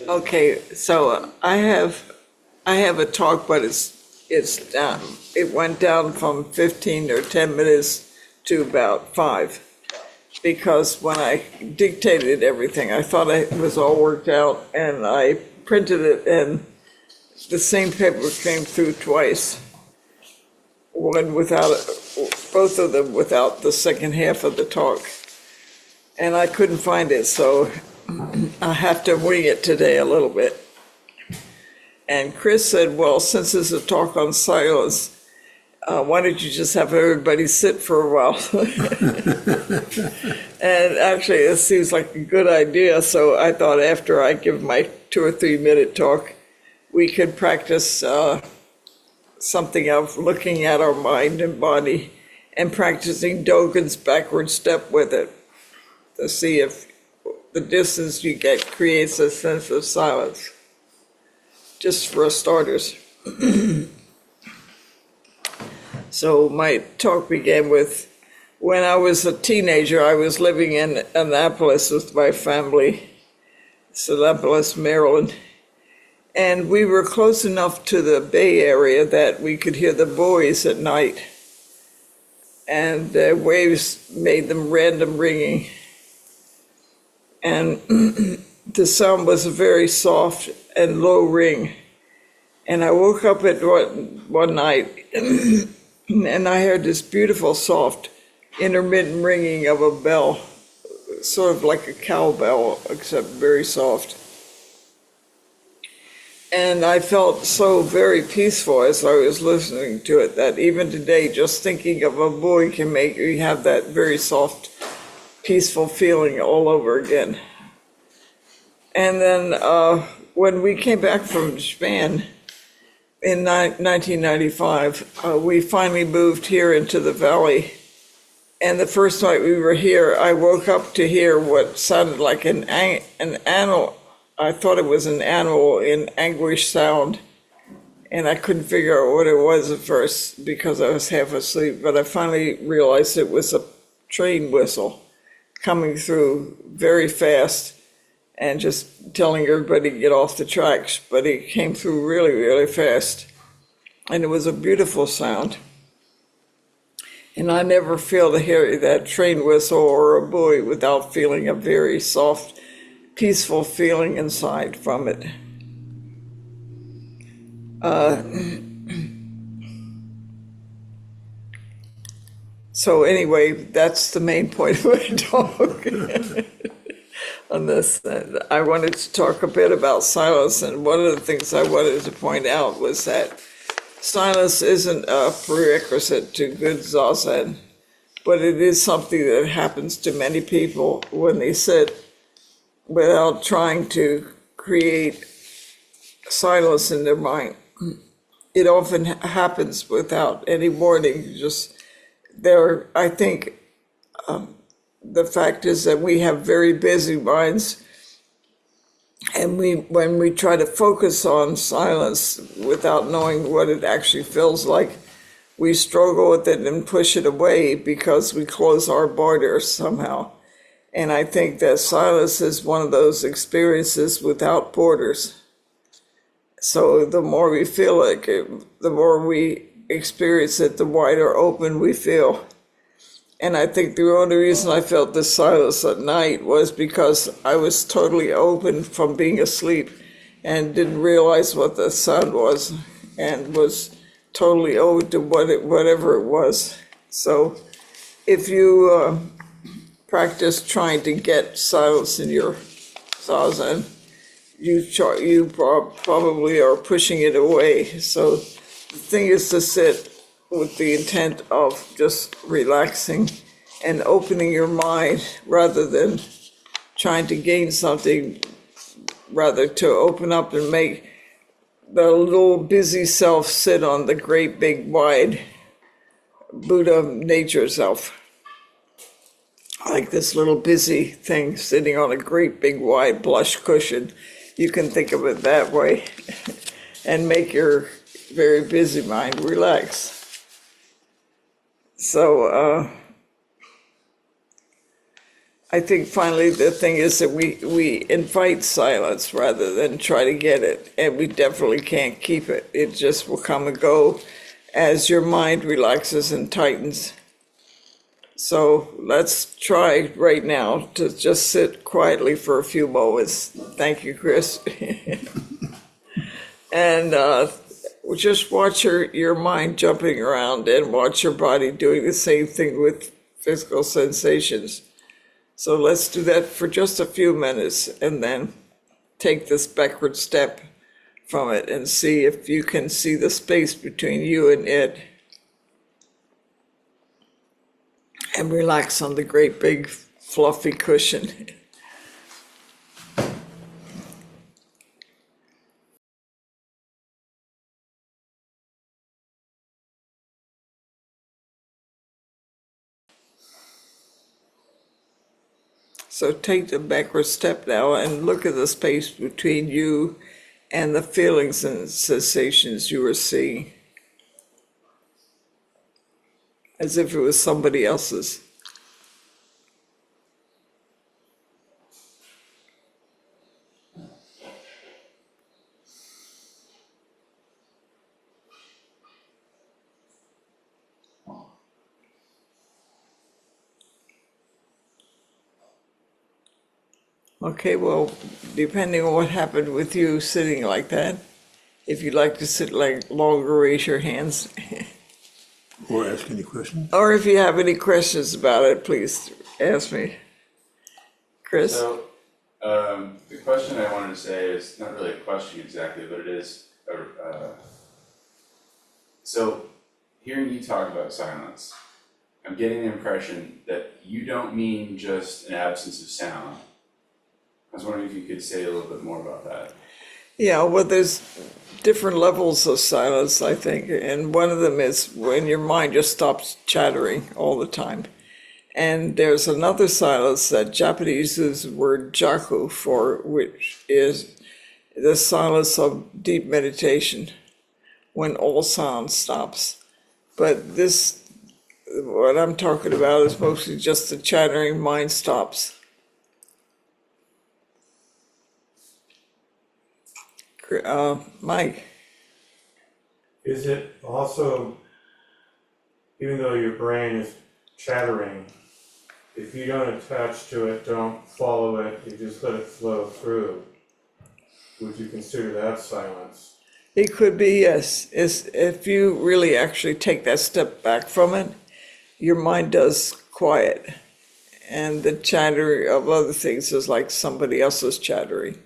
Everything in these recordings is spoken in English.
Okay, so I have a talk, but it's down. It went down from 15 or 10 minutes to about 5, because when I dictated everything, I thought it was all worked out, and I printed it, and the same paper came through twice. One without, both of them without the second half of the talk. And I couldn't find it, so I have to wing it today a little bit. And Chris said, well, since it's a talk on silence, why don't you just have everybody sit for a while? And actually, it seems like a good idea, so I thought after I give my 2 or 3 minute talk, we could practice something of looking at our mind and body and practicing Dogen's backward step with it to see if the distance you get creates a sense of silence, just for starters. So my talk began with, when I was a teenager, I was living in Annapolis with my family, Annapolis, Maryland. And we were close enough to the Bay Area that we could hear the buoys at night. And the waves made them random ringing. And the sound was a very soft and low ring. And I woke up at one night and I heard this beautiful, soft, intermittent ringing of a bell, sort of like a cowbell, except very soft. And I felt so very peaceful as I was listening to it that even today, just thinking of a buoy can make you have that very soft, peaceful feeling all over again. And then when we came back from Japan in 1995, we finally moved here into the valley. And the first night we were here, I woke up to hear what sounded like an animal. I thought it was an animal in anguish sound, and I couldn't figure out what it was at first because I was half asleep, but I finally realized it was a train whistle coming through very fast and just telling everybody to get off the tracks, but it came through really, really fast, and it was a beautiful sound. And I never fail to hear that train whistle or a buoy without feeling a very soft, peaceful feeling inside from it. So anyway, that's the main point of my talk on this. I wanted to talk a bit about silence, and one of the things I wanted to point out was that silence isn't a prerequisite to good zazen, but it is something that happens to many people when they sit without trying to create silence in their mind. It often happens without any warning. I think the fact is that we have very busy minds, and when we try to focus on silence without knowing what it actually feels like, we struggle with it and push it away because we close our borders somehow. And I think that silence is one of those experiences without borders. So the more we feel it, the more we experience it, the wider open we feel. And I think the only reason I felt this silence at night was because I was totally open from being asleep and didn't realize what the sound was and was totally open to whatever it was. So if you practice trying to get silence in your zazen, you probably are pushing it away. So the thing is to sit with the intent of just relaxing and opening your mind rather than trying to gain something, rather to open up and make the little busy self sit on the great big wide Buddha nature self. Like this little busy thing sitting on a great big wide plush cushion. You can think of it that way and make your very busy mind relax. So I think finally the thing is that we invite silence rather than try to get it, and we definitely can't keep it. It just will come and go as your mind relaxes and tightens. So let's try right now to just sit quietly for a few moments. Thank you, Chris. And just watch your mind jumping around and watch your body doing the same thing with physical sensations. So let's do that for just a few minutes and then take this backward step from it and see if you can see the space between you and it. And relax on the great big fluffy cushion. So take the backward step now and look at the space between you and the feelings and sensations you are seeing, as if it was somebody else's. Okay, well, depending on what happened with you sitting like that, if you'd like to sit like longer, raise your hands. Or ask any questions? Or if you have any questions about it, please ask me. Chris? So, the question I wanted to say is not really a question exactly, but it is, so hearing you talk about silence, I'm getting the impression that you don't mean just an absence of sound. I was wondering if you could say a little bit more about that. Yeah, well, there's different levels of silence, I think, and one of them is when your mind just stops chattering all the time. And there's another silence that Japanese uses the word jaku for, which is the silence of deep meditation, when all sound stops. But this, what I'm talking about, is mostly just the chattering mind stops. Mike? Is it also, even though your brain is chattering, if you don't attach to it, don't follow it, you just let it flow through, would you consider that silence? It could be, yes. If you really actually take that step back from it, your mind does quiet. And the chatter of other things is like somebody else's chattering.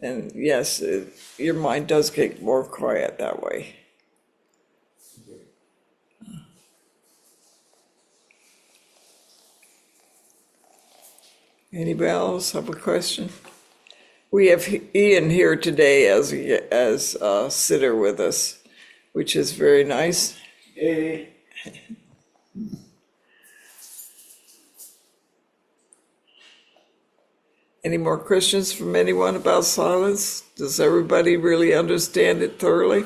And yes, your mind does get more quiet that way. Anybody else have a question? We have Ian here today as a sitter with us, which is very nice. Hey. Any more questions from anyone about silence? Does everybody really understand it thoroughly?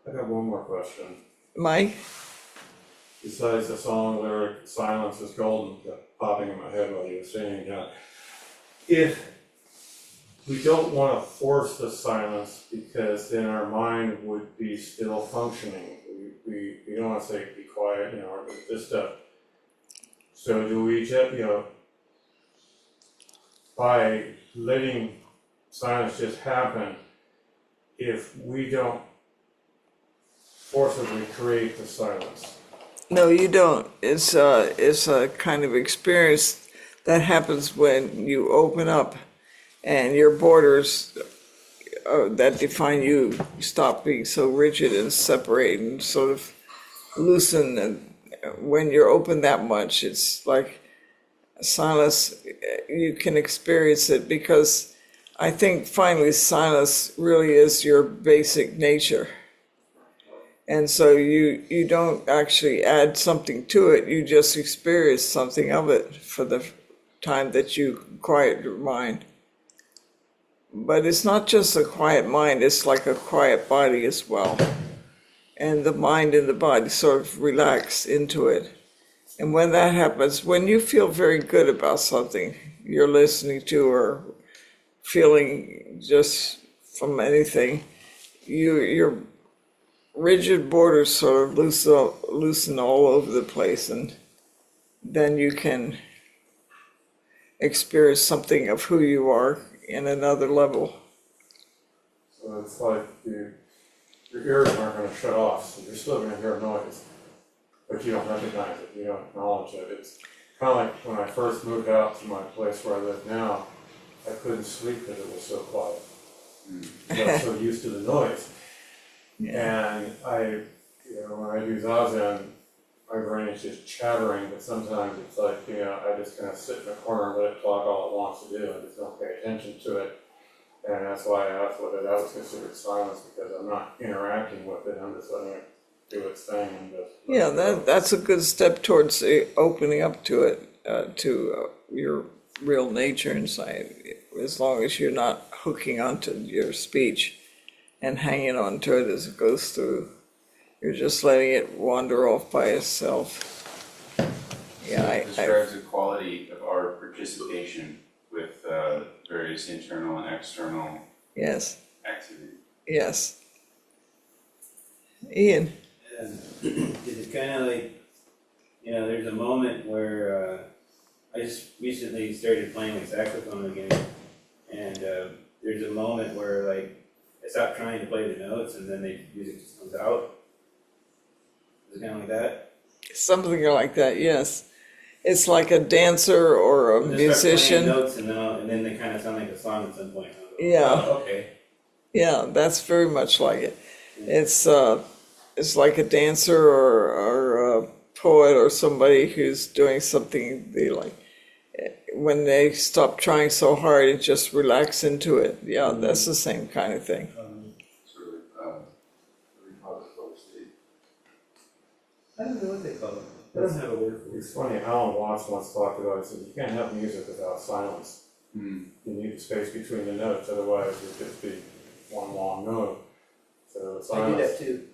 I got one more question. Mike? Besides the song lyric, silence is golden, kept popping in my head while you were saying that. If we don't want to force the silence because then our mind would be still functioning. We don't want to say be quiet, or this stuff. So do we just, by letting silence just happen, if we don't forcibly create the silence? No, you don't. It's a kind of experience that happens when you open up and your borders that define you stop being so rigid and separate and sort of loosen. And when you're open that much, it's like silence, you can experience it, because I think finally silence really is your basic nature. And so you don't actually add something to it, you just experience something of it for the time that you quiet your mind. But it's not just a quiet mind, it's like a quiet body as well. And the mind and the body sort of relax into it. And when that happens, when you feel very good about something you're listening to or feeling just from anything, your rigid borders sort of loosen all over the place, and then you can experience something of who you are in another level. So it's like your ears aren't gonna shut off, so you're still gonna hear noise, but you don't recognize it, you don't acknowledge it. It's kind of like when I first moved out to my place where I live now, I couldn't sleep because it was so quiet. I got so used to the noise. And when I do Zazen, my brain is just chattering, but sometimes it's like, I just kind of sit in a corner and let it talk all it wants to do and just don't pay attention to it. And that's why I asked whether that was considered silence, because I'm not interacting with it, I'm just letting it do its thing and just. Yeah, that's a good step towards opening up to it, to your real nature inside, as long as you're not hooking onto your speech and hanging on to it as it goes through. You're just letting it wander off by itself. Yeah, It describes the quality of our participation with various internal and external yes, activity. yes. Ian? Is it kind of like, there's a moment where I just recently started playing the saxophone again, and there's a moment where like I stop trying to play the notes and then the music just comes out. Is it kind of like that? Something like that, yes. It's like a dancer or a Just start musician. playing notes and then they kind of sound like a song at some point. I'll go, Yeah. "Oh, okay. Yeah, that's very much like it. It's like a dancer or a poet or somebody who's doing something they like. When they stop trying so hard and just relax into it. Yeah, that's the same kind of thing. Sort of repository state. I don't know what they call it. It doesn't have a word for it. It's funny, Alan Watts once talked about it, he said, you can't have music without silence. Mm. You need the space between the notes, otherwise it would just be one long note. So I do silence. that too.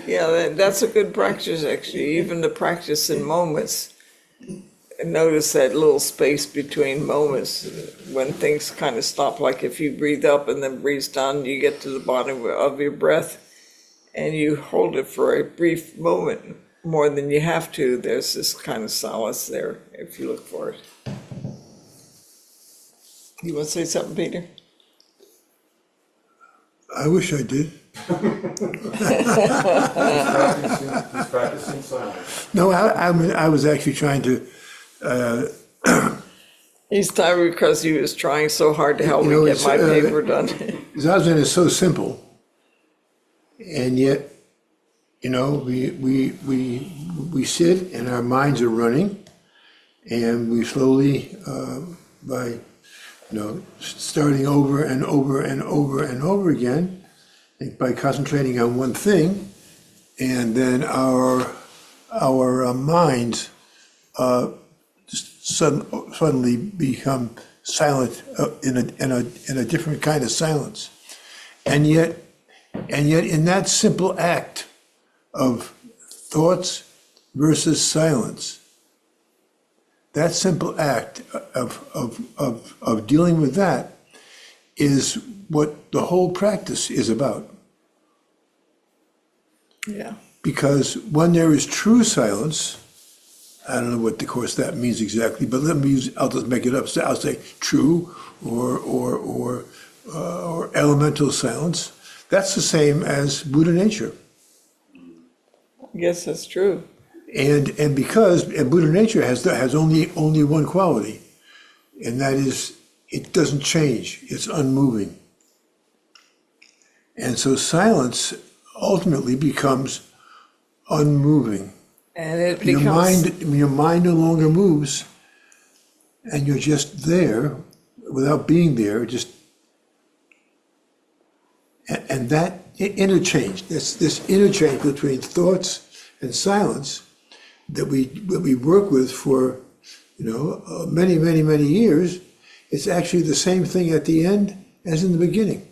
Yeah, that's a good practice, actually, even to practice in moments. Notice that little space between moments when things kind of stop, like if you breathe up and then breathe down, you get to the bottom of your breath and you hold it for a brief moment, more than you have to. There's this kind of solace there if you look for it. You want to say something, Peter? I wish I did. He's practicing silence. No, I was actually trying to, He's tired because he was trying so hard to help me get it's, my paper done. Zazen is so simple, and yet, we sit and our minds are running, and we slowly, by starting over and over and over and over again, by concentrating on one thing, and then our minds just suddenly become silent in a different kind of silence, and yet in that simple act of thoughts versus silence, that simple act of dealing with that is what the whole practice is about. Yeah. Because when there is true silence, I don't know what, of course, that means exactly, but I'll just make it up. So I'll say true or elemental silence. That's the same as Buddha nature. Yes, that's true. And because Buddha nature has only one quality, and that is it doesn't change. It's unmoving. And so silence ultimately becomes unmoving. And it becomes... Your mind no longer moves, and you're just there without being there, and that interchange, this interchange between thoughts and silence that we work with for many years, it's actually the same thing at the end as in the beginning.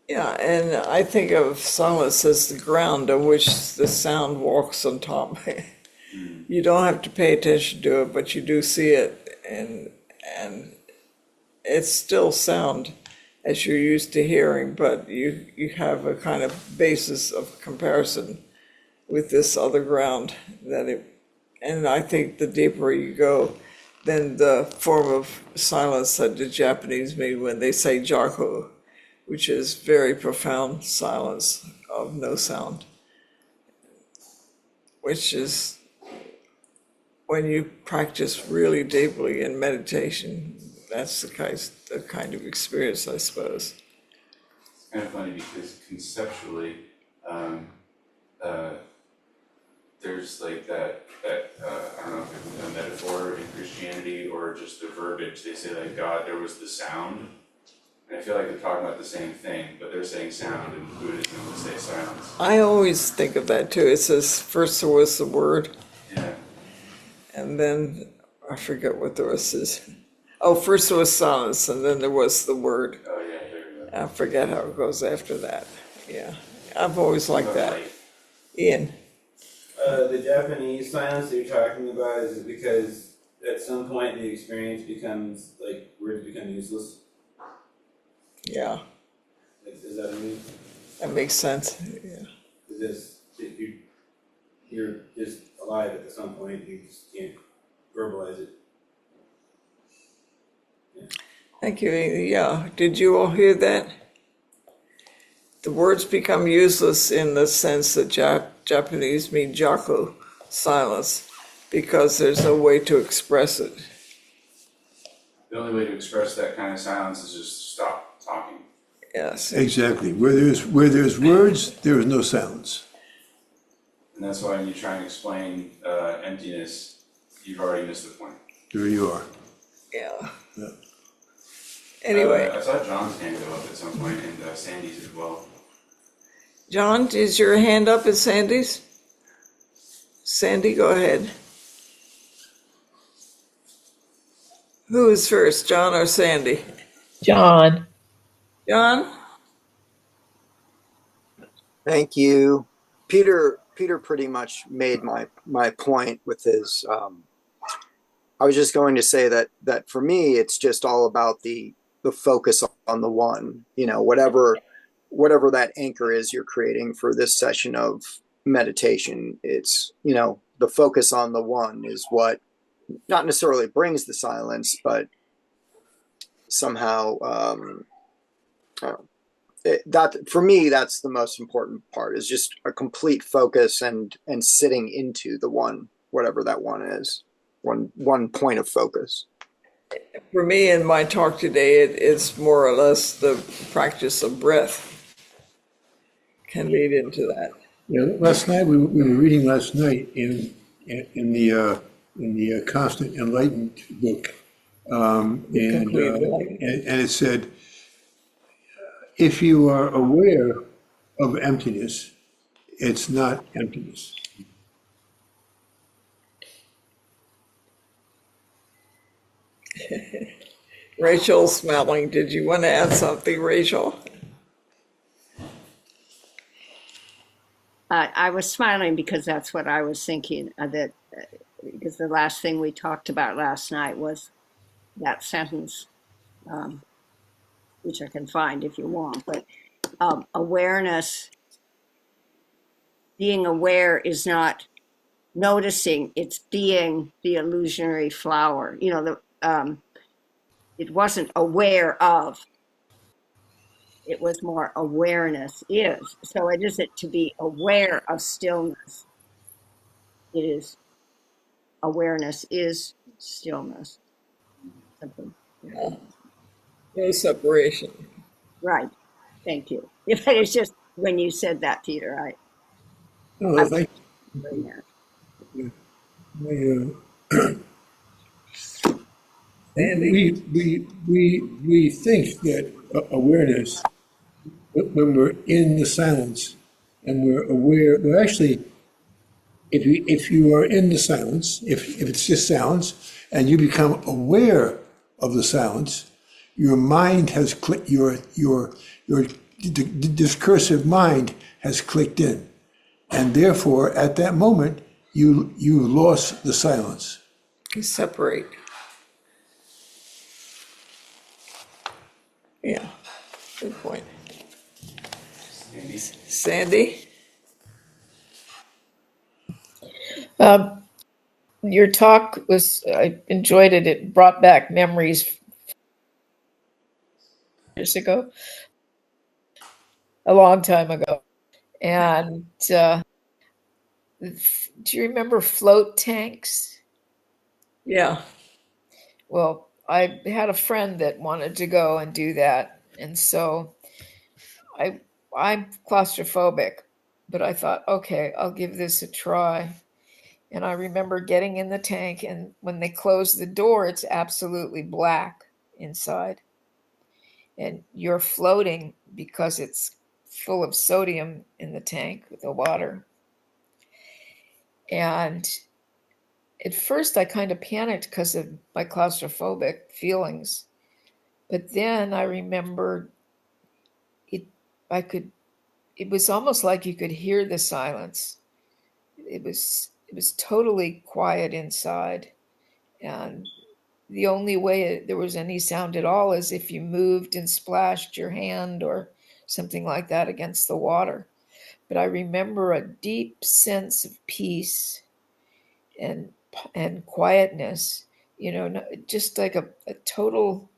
Yeah, and I think of silence as the ground on which the sound walks on top. You don't have to pay attention to it, but you do see it, and it's still sound as you're used to hearing, but you have a kind of basis of comparison with this other ground that it, and I think the deeper you go, then the form of silence that the Japanese mean when they say jaku, which is very profound silence of no sound, which is when you practice really deeply in meditation, that's the kind of experience, I suppose. It's kind of funny because conceptually, um, uh, there's like that I don't know if it's a metaphor in Christianity or just the verbiage. They say like God, there was the sound. And I feel like they're talking about the same thing, but they're saying sound, and Buddhism would say silence. I always think of that too. It says first there was the word, Yeah. and then I forget what the rest is. Oh, first there was silence, and then there was the word. Oh yeah, there you go. I forget how it goes after that. Yeah, I've always liked that. Light. Ian, The Japanese silence that you're talking about, is it because at some point the experience becomes, like, words become useless? yeah, Like, is that what I mean? that makes sense. Yeah. Because you're just alive at some point, you just can't verbalize it. Thank you. Yeah, did you all hear that? The words become useless in the sense that Japanese mean jaku, silence, because there's no way to express it. The only way to express that kind of silence is just stop talking. Yes. Exactly. Where there's words, there is no silence. And that's why when you try and explain emptiness, you've already missed the point. There you are. Yeah. Yeah. Anyway, I saw John's hand go up at some point, and Sandy's as well. John, is your hand up at Sandy's? Sandy, go ahead. Who is first, John or Sandy? John. John? Thank you. Peter pretty much made my point with his, I was just going to say that for me, it's just all about the focus on the one, whatever that anchor is you're creating for this session of meditation. It's, the focus on the one is what not necessarily brings the silence, but somehow, that for me, that's the most important part, is just a complete focus and sitting into the one, whatever that one is, one point of focus. For me, in my talk today, it's more or less the practice of breath can lead into that. Yeah, last night we were reading last night in the Constant Enlightened book, and it said, if you are aware of emptiness, it's not emptiness. Rachel's smiling. Did you want to add something, Rachel? I was smiling because that's what I was thinking, because the last thing we talked about last night was that sentence, which I can find if you want, but awareness, being aware is not noticing, it's being the illusionary flower. It wasn't aware of. It was more awareness is. So it isn't to be aware of stillness. It is awareness is stillness. Something. No separation. Right. Thank you. If it's just when you said that, Peter, No, I we think that awareness, when we're in the silence and we're aware, well, actually, if you are in the silence, if it's just silence, and you become aware of the silence, your mind has your the discursive mind has clicked in. And therefore, at that moment, you lost the silence. You separate. Yeah, good point. Maybe. Sandy? Your talk was, I enjoyed it. It brought back memories years ago, a long time ago. And do you remember float tanks? Yeah, Well, I had a friend that wanted to go and do that. And so I I'm claustrophobic, but I thought, okay, I'll give this a try. And I remember getting in the tank, and when they close the door, it's absolutely black inside. And you're floating because it's full of sodium in the tank with the water. And at first, I kind of panicked because of my claustrophobic feelings. But then I remembered it, I could, it was almost like you could hear the silence. It was totally quiet inside. And the only way there was any sound at all is if you moved and splashed your hand or something like that against the water. But I remember a deep sense of peace and quietness, just like a total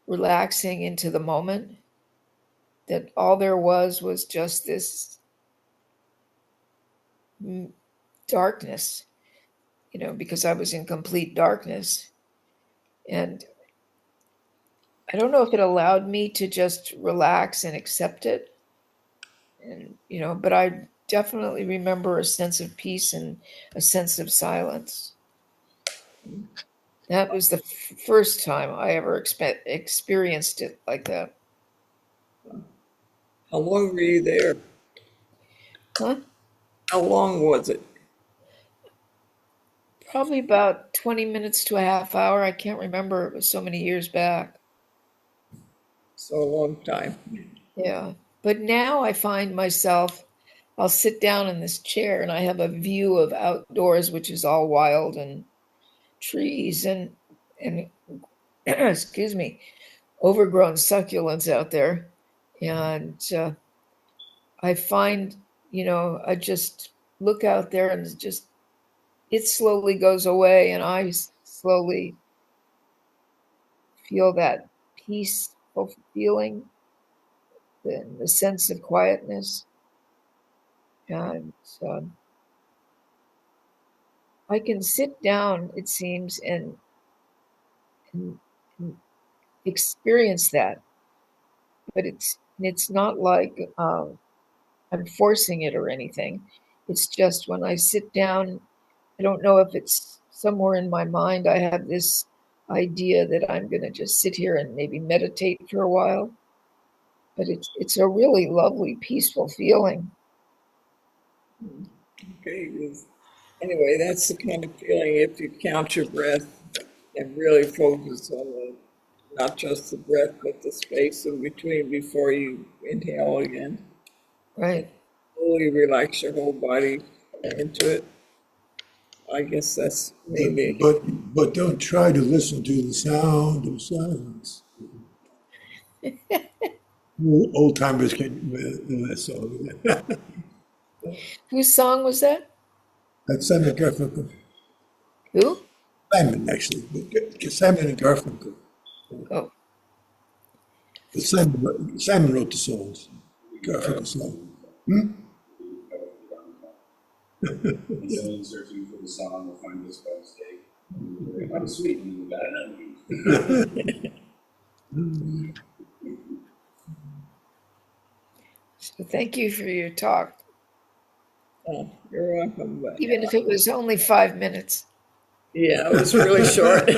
relaxing into the moment, that all there was just this darkness, because I was in complete darkness. And I don't know if it allowed me to just relax and accept it. And, but I definitely remember a sense of peace and a sense of silence. That was the first time I ever experienced it like that. how long were you there? Huh? How long was it? Probably about 20 minutes to a half hour. I can't remember. It was so many years back. So a long time. Yeah. But now I find myself, I'll sit down in this chair and I have a view of outdoors, which is all wild and trees and excuse me, overgrown succulents out there. And I find, I just look out there and it slowly goes away, and I slowly feel that peaceful feeling, the sense of quietness. And I can sit down, it seems, and experience that, but it's not like I'm forcing it or anything. It's just when I sit down, I don't know if it's somewhere in my mind, I have this idea that I'm going to just sit here and maybe meditate for a while. But it's a really lovely, peaceful feeling. Okay. Anyway, that's the kind of feeling if you count your breath and really focus on not just the breath, but the space in between before you inhale again. Right. Slowly relax your whole body into it. I guess that's maybe. But don't try to listen to the sound of silence. Old timers can that song. Whose song was that? That's Simon Garfunkel. Who? Simon, actually. But Simon and Garfunkel. Oh, But Simon wrote the songs. Garfunkel song. Someone searching for the song will find this by mistake. I'm sweet and bad. so thank you for your talk, Oh, you're welcome. But even if it was only 5 minutes. yeah, it was really short.